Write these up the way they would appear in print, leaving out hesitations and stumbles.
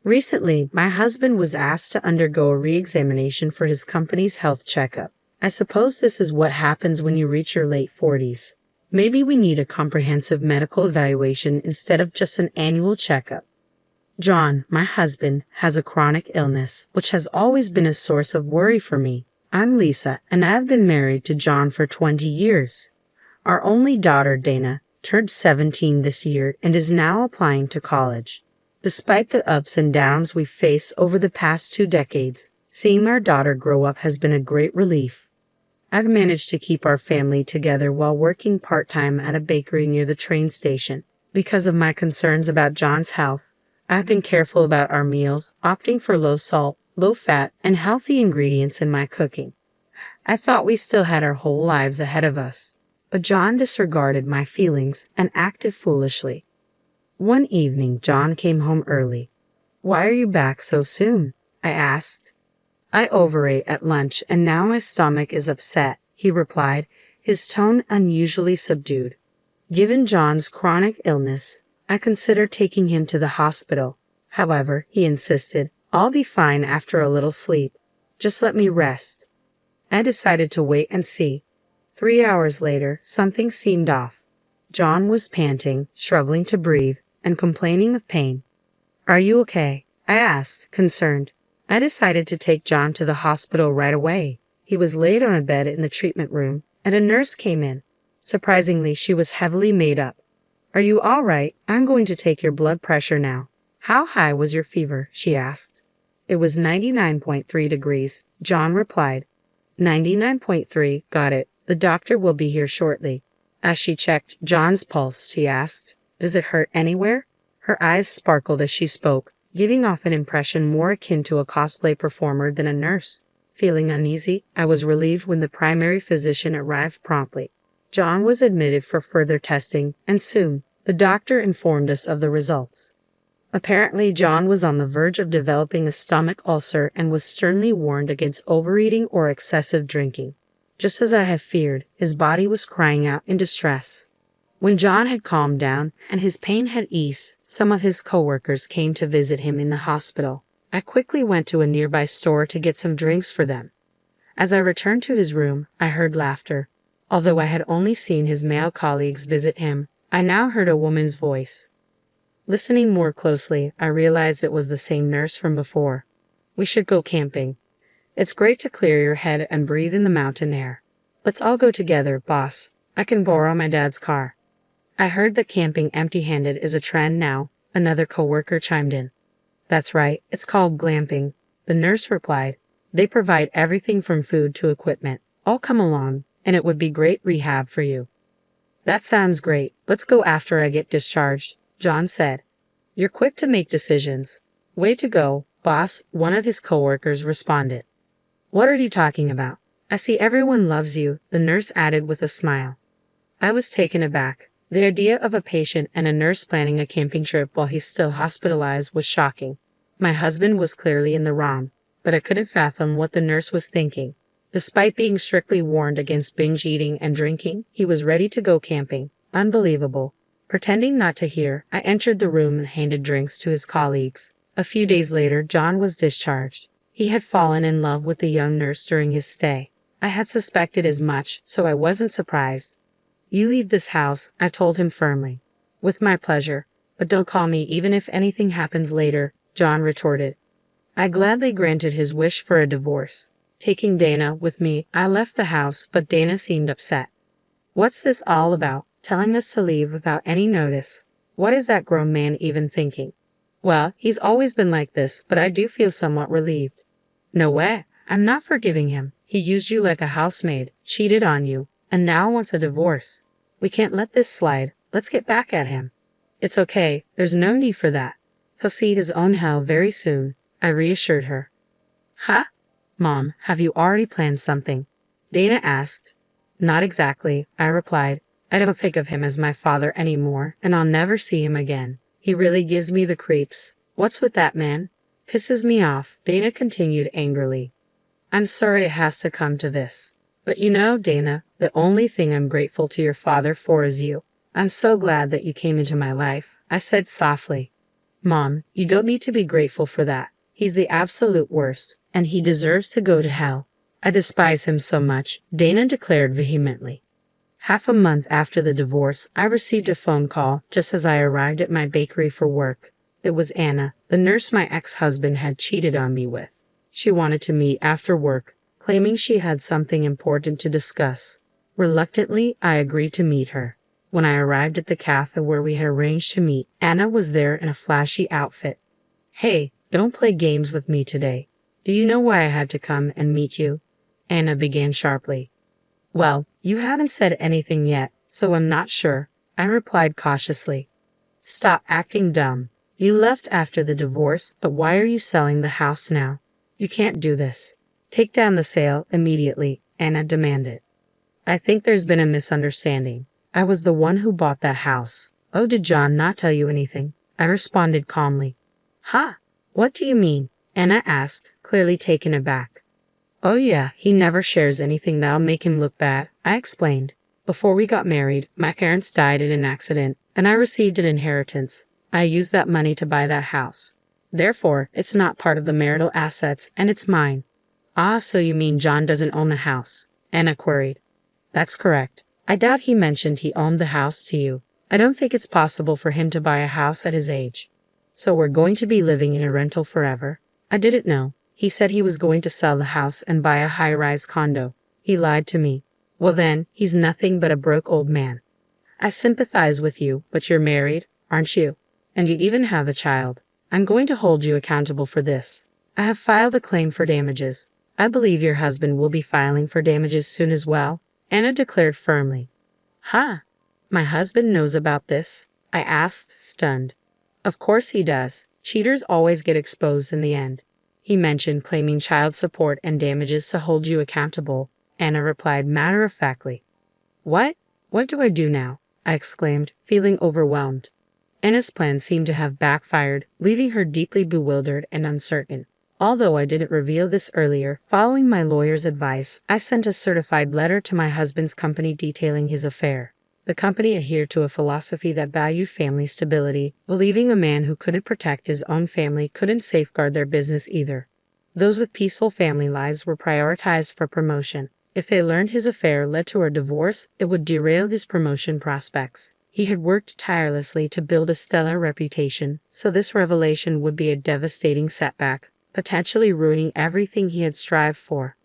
Recently, my husband was asked to undergo a re-examination for his company's health checkup. I suppose this is what happens when you reach your late 40s. Maybe we need a comprehensive medical evaluation instead of just an annual checkup. John, my husband, has a chronic illness, which has always been a source of worry for me. I'm Lisa, and I've been married to John for 20 years. Our only daughter, Dana, turned 17 this year and is now applying to college. Despite the ups and downs we've faced over the past 2 decades, seeing our daughter grow up has been a great relief. I've managed to keep our family together while working part-time at a bakery near the train station. Because of my concerns about John's health, I've been careful about our meals, opting for low salt, low fat, and healthy ingredients in my cooking. I thought we still had our whole lives ahead of us, but John disregarded my feelings and acted foolishly. One evening, John came home early. "Why are you back so soon?" I asked. "I overate at lunch and now my stomach is upset," he replied, his tone unusually subdued. Given John's chronic illness, I considered taking him to the hospital. However, he insisted, "I'll be fine after a little sleep. Just let me rest." I decided to wait and see. 3 hours later, something seemed off. John was panting, struggling to breathe, and complaining of pain. "Are you okay?" I asked, concerned. I decided to take John to the hospital right away. He was laid on a bed in the treatment room, and a nurse came in. Surprisingly, she was heavily made up. "Are you all right? I'm going to take your blood pressure now." "How high was your fever?" she asked. "It was 99.3 degrees, John replied. 99.3, got it. The doctor will be here shortly." As she checked John's pulse, she asked, "Does it hurt anywhere?" Her eyes sparkled as she spoke, giving off an impression more akin to a cosplay performer than a nurse. Feeling uneasy, I was relieved when the primary physician arrived promptly. John was admitted for further testing, and soon, the doctor informed us of the results. Apparently, John was on the verge of developing a stomach ulcer and was sternly warned against overeating or excessive drinking. Just as I had feared, his body was crying out in distress. When John had calmed down and his pain had eased, some of his coworkers came to visit him in the hospital. I quickly went to a nearby store to get some drinks for them. As I returned to his room, I heard laughter. Although I had only seen his male colleagues visit him, I now heard a woman's voice. Listening more closely, I realized it was the same nurse from before. "We should go camping. It's great to clear your head and breathe in the mountain air." "Let's all go together, boss. I can borrow my dad's car." I heard that camping empty-handed is a trend now, another coworker chimed in. "That's right, it's called glamping," the nurse replied. "They provide everything from food to equipment. I'll come along, and it would be great rehab for you." "That sounds great. Let's go after I get discharged," John said. "You're quick to make decisions." "Way to go, boss," one of his coworkers responded. "What are you talking about? I see everyone loves you," the nurse added with a smile. I was taken aback. The idea of a patient and a nurse planning a camping trip while he's still hospitalized was shocking. My husband was clearly in the wrong, but I couldn't fathom what the nurse was thinking. Despite being strictly warned against binge eating and drinking, he was ready to go camping. Unbelievable. Pretending not to hear, I entered the room and handed drinks to his colleagues. A few days later, John was discharged. He had fallen in love with the young nurse during his stay. I had suspected as much, so I wasn't surprised. "You leave this house," I told him firmly. "With my pleasure, but don't call me even if anything happens later," John retorted. I gladly granted his wish for a divorce. Taking Dana with me, I left the house, but Dana seemed upset. "What's this all about, telling us to leave without any notice? What is that grown man even thinking?" "Well, he's always been like this, but I do feel somewhat relieved." "No way. I'm not forgiving him. He used you like a housemaid, cheated on you, and now wants a divorce. We can't let this slide. Let's get back at him." "It's okay. There's no need for that. He'll see his own hell very soon," I reassured her. "Huh? Mom, have you already planned something?" Dana asked. "Not exactly," I replied. "I don't think of him as my father anymore, and I'll never see him again. He really gives me the creeps. What's with that man? Pisses me off," Dana continued angrily. "I'm sorry it has to come to this. But you know, Dana, the only thing I'm grateful to your father for is you. I'm so glad that you came into my life," I said softly. Mom, you don't need to be grateful for that. He's the absolute worst, and he deserves to go to hell. I despise him so much, Dana declared vehemently. Half a month after the divorce, I received a phone call just as I arrived at my bakery for work. It was Anna, the nurse my ex-husband had cheated on me with. She wanted to meet after work, claiming she had something important to discuss. Reluctantly, I agreed to meet her. When I arrived at the cafe where we had arranged to meet, Anna was there in a flashy outfit. Hey, don't play games with me today. Do you know why I had to come and meet you? Anna began sharply. Well, you haven't said anything yet, so I'm not sure, I replied cautiously. Stop acting dumb. You left after the divorce, but why are you selling the house now? You can't do this. Take down the sale immediately, Anna demanded. I think there's been a misunderstanding. I was the one who bought that house. Oh, did John not tell you anything? I responded calmly. Huh? What do you mean? Anna asked, clearly taken aback. Oh yeah, he never shares anything that'll make him look bad, I explained. Before we got married, my parents died in an accident, and I received an inheritance. I used that money to buy that house. Therefore, it's not part of the marital assets, and it's mine. Ah, so you mean John doesn't own a house? Anna queried. That's correct. I doubt he mentioned he owned the house to you. I don't think it's possible for him to buy a house at his age. So we're going to be living in a rental forever? I didn't know. He said he was going to sell the house and buy a high-rise condo. He lied to me. Well then, he's nothing but a broke old man. I sympathize with you, but you're married, aren't you? And you even have a child. I'm going to hold you accountable for this. I have filed a claim for damages. I believe your husband will be filing for damages soon as well, Anna declared firmly. Huh? My husband knows about this? I asked, stunned. Of course he does. Cheaters always get exposed in the end. He mentioned claiming child support and damages to hold you accountable, Anna replied matter-of-factly. What? What do I do now? I exclaimed, feeling overwhelmed. Anna's plan seemed to have backfired, leaving her deeply bewildered and uncertain. Although I didn't reveal this earlier, following my lawyer's advice, I sent a certified letter to my husband's company detailing his affair. The company adhered to a philosophy that valued family stability, believing a man who couldn't protect his own family couldn't safeguard their business either. Those with peaceful family lives were prioritized for promotion. If they learned his affair led to a divorce, it would derail his promotion prospects. He had worked tirelessly to build a stellar reputation, so this revelation would be a devastating setback, potentially ruining everything he had strived for.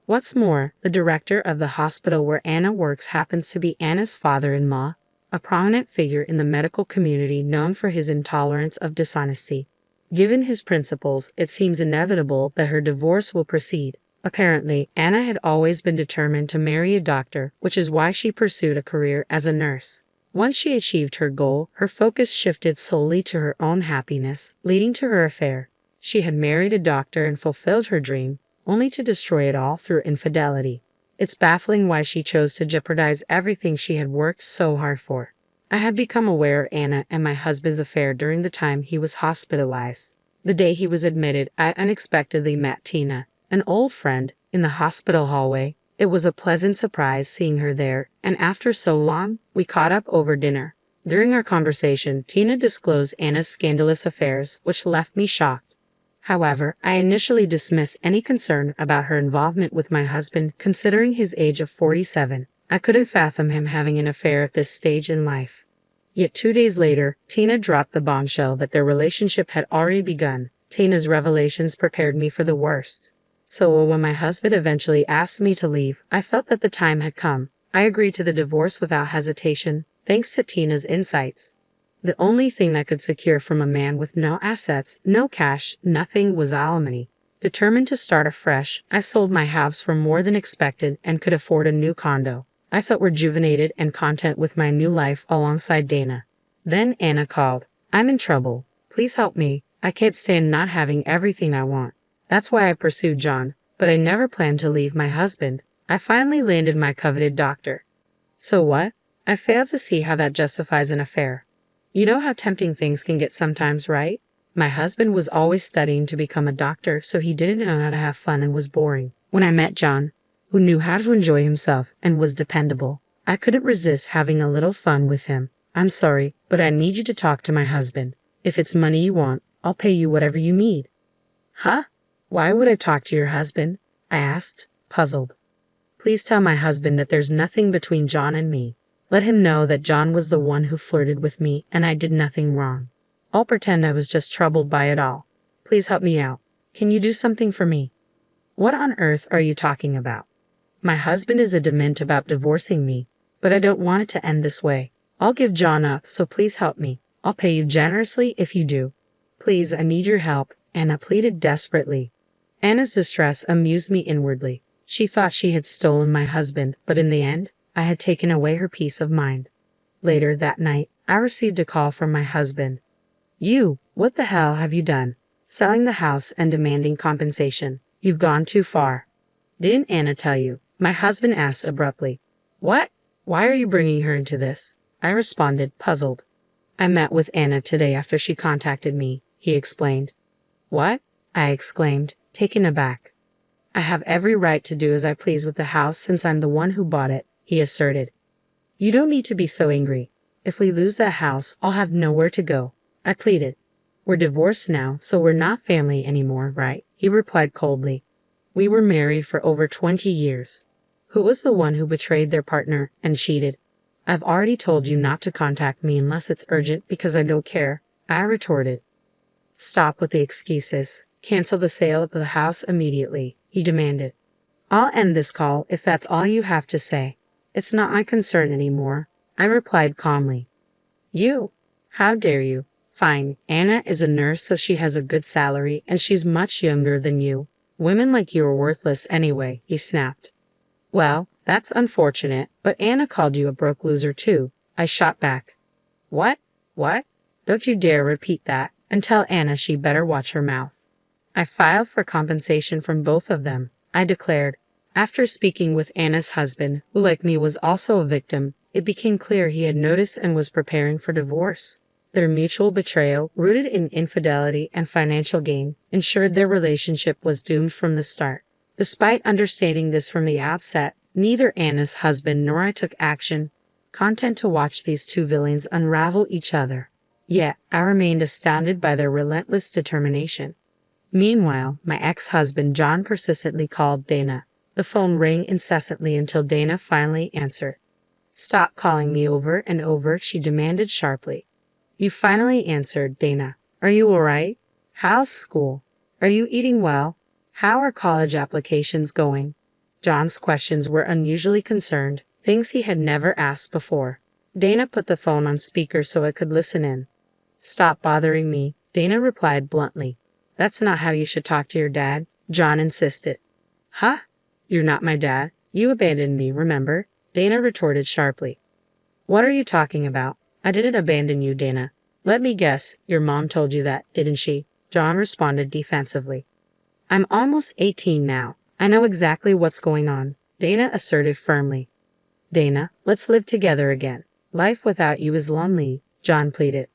What's more, the director of the hospital where Anna works happens to be Anna's father-in-law, a prominent figure in the medical community known for his intolerance of dishonesty. Given his principles, it seems inevitable that her divorce will proceed. Apparently, Anna had always been determined to marry a doctor, which is why she pursued a career as a nurse. Once she achieved her goal, her focus shifted solely to her own happiness, leading to her affair. She had married a doctor and fulfilled her dream, only to destroy it all through infidelity. It's baffling why she chose to jeopardize everything she had worked so hard for. I had become aware of Anna and my husband's affair during the time he was hospitalized. The day he was admitted, I unexpectedly met Tina, an old friend, in the hospital hallway. It was a pleasant surprise seeing her there, and after so long, we caught up over dinner. During our conversation, Tina disclosed Anna's scandalous affairs, which left me shocked. However, I initially dismissed any concern about her involvement with my husband, considering his age of 47. I couldn't fathom him having an affair at this stage in life. Yet 2 days later, Tina dropped the bombshell that their relationship had already begun. Tina's revelations prepared me for the worst. So when my husband eventually asked me to leave, I felt that the time had come. I agreed to the divorce without hesitation, thanks to Tina's insights. The only thing that could secure from a man with no assets, no cash, nothing was alimony. Determined to start afresh, I sold my house for more than expected and could afford a new condo. I felt rejuvenated and content with my new life alongside Dana. Then Anna called. I'm in trouble. Please help me. I can't stand not having everything I want. That's why I pursued John, but I never planned to leave my husband. I finally landed my coveted doctor. So what? I failed to see how that justifies an affair. You know how tempting things can get sometimes, right? My husband was always studying to become a doctor, so he didn't know how to have fun and was boring. When I met John, who knew how to enjoy himself and was dependable, I couldn't resist having a little fun with him. I'm sorry, but I need you to talk to my husband. If it's money you want, I'll pay you whatever you need. Huh? Why would I talk to your husband? I asked, puzzled. Please tell my husband that there's nothing between John and me. Let him know that John was the one who flirted with me and I did nothing wrong. I'll pretend I was just troubled by it all. Please help me out. Can you do something for me? What on earth are you talking about? My husband is adamant about divorcing me, but I don't want it to end this way. I'll give John up, so please help me. I'll pay you generously if you do. Please, I need your help, Anna pleaded desperately. Anna's distress amused me inwardly. She thought she had stolen my husband, but in the end, I had taken away her peace of mind. Later that night, I received a call from my husband. You, what the hell have you done? Selling the house and demanding compensation. You've gone too far. Didn't Anna tell you? My husband asked abruptly. What? Why are you bringing her into this? I responded, puzzled. I met with Anna today after she contacted me, he explained. What? I exclaimed, taken aback. I have every right to do as I please with the house since I'm the one who bought it, he asserted. You don't need to be so angry. If we lose that house, I'll have nowhere to go, I pleaded. We're divorced now, so we're not family anymore, right? He replied coldly. We were married for over 20 years. Who was the one who betrayed their partner and cheated? I've already told you not to contact me unless it's urgent because I don't care, I retorted. Stop with the excuses. Cancel the sale of the house immediately, he demanded. I'll end this call if that's all you have to say. It's not my concern anymore, I replied calmly. You? How dare you? Fine, Anna is a nurse so she has a good salary and she's much younger than you. Women like you are worthless anyway, he snapped. Well, that's unfortunate, but Anna called you a broke loser too, I shot back. What? What? Don't you dare repeat that, and tell Anna she better watch her mouth. I filed for compensation from both of them, I declared. After speaking with Anna's husband, who like me was also a victim, it became clear he had noticed and was preparing for divorce. Their mutual betrayal, rooted in infidelity and financial gain, ensured their relationship was doomed from the start. Despite understanding this from the outset, neither Anna's husband nor I took action, content to watch these two villains unravel each other. Yet, I remained astounded by their relentless determination. Meanwhile, my ex-husband John persistently called Dana. The phone rang incessantly until Dana finally answered. Stop calling me over and over, she demanded sharply. You finally answered, Dana. Are you all right? How's school? Are you eating well? How are college applications going? John's questions were unusually concerned, things he had never asked before. Dana put the phone on speaker so I could listen in. Stop bothering me, Dana replied bluntly. That's not how you should talk to your dad, John insisted. Huh? You're not my dad. You abandoned me, remember? Dana retorted sharply. What are you talking about? I didn't abandon you, Dana. Let me guess, your mom told you that, didn't she? John responded defensively. I'm almost 18 now. I know exactly what's going on, Dana asserted firmly. Dana, let's live together again. Life without you is lonely, John pleaded.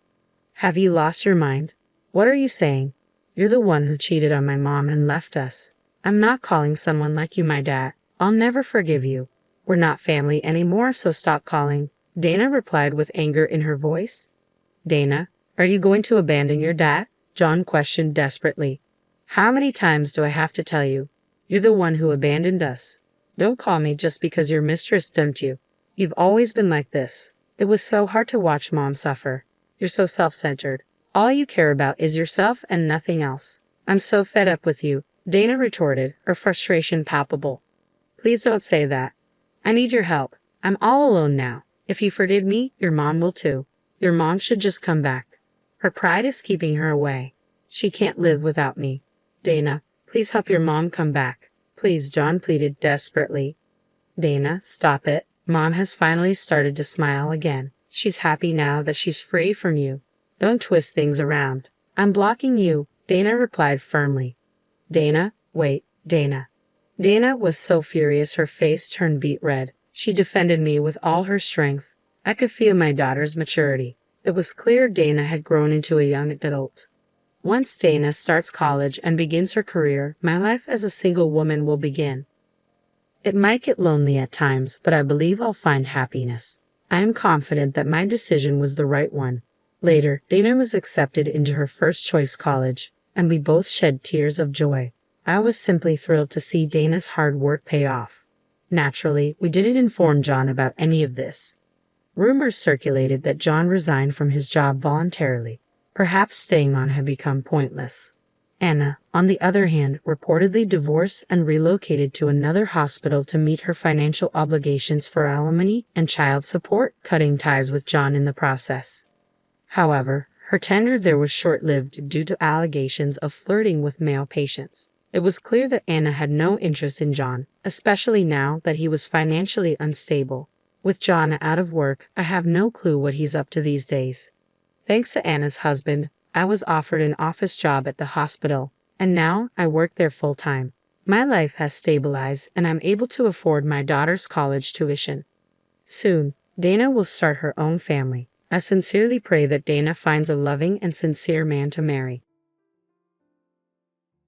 Have you lost your mind? What are you saying? You're the one who cheated on my mom and left us. I'm not calling someone like you my dad. I'll never forgive you. We're not family anymore, so stop calling, Dana replied with anger in her voice. Dana, are you going to abandon your dad? John questioned desperately. How many times do I have to tell you? You're the one who abandoned us. Don't call me just because your mistress dumped you. You've always been like this. It was so hard to watch Mom suffer. You're so self-centered. All you care about is yourself and nothing else. I'm so fed up with you, Dana retorted, her frustration palpable. Please don't say that. I need your help. I'm all alone now. If you forgive me, your mom will too. Your mom should just come back. Her pride is keeping her away. She can't live without me. Dana, please help your mom come back. Please, John pleaded desperately. Dana, stop it. Mom has finally started to smile again. She's happy now that she's free from you. Don't twist things around. I'm blocking you, Dana replied firmly. Dana, wait, Dana. Dana was so furious her face turned beet red. She defended me with all her strength. I could feel my daughter's maturity. It was clear Dana had grown into a young adult. Once Dana starts college and begins her career, my life as a single woman will begin. It might get lonely at times, but I believe I'll find happiness. I am confident that my decision was the right one. Later, Dana was accepted into her first choice college, and we both shed tears of joy. I was simply thrilled to see Dana's hard work pay off. Naturally, we didn't inform John about any of this. Rumors circulated that John resigned from his job voluntarily. Perhaps staying on had become pointless. Anna, on the other hand, reportedly divorced and relocated to another hospital to meet her financial obligations for alimony and child support, cutting ties with John in the process. However, her tenure there was short-lived due to allegations of flirting with male patients. It was clear that Anna had no interest in John, especially now that he was financially unstable. With John out of work, I have no clue what he's up to these days. Thanks to Anna's husband, I was offered an office job at the hospital, and now I work there full-time. My life has stabilized, and I'm able to afford my daughter's college tuition. Soon, Dana will start her own family. I sincerely pray that Dana finds a loving and sincere man to marry.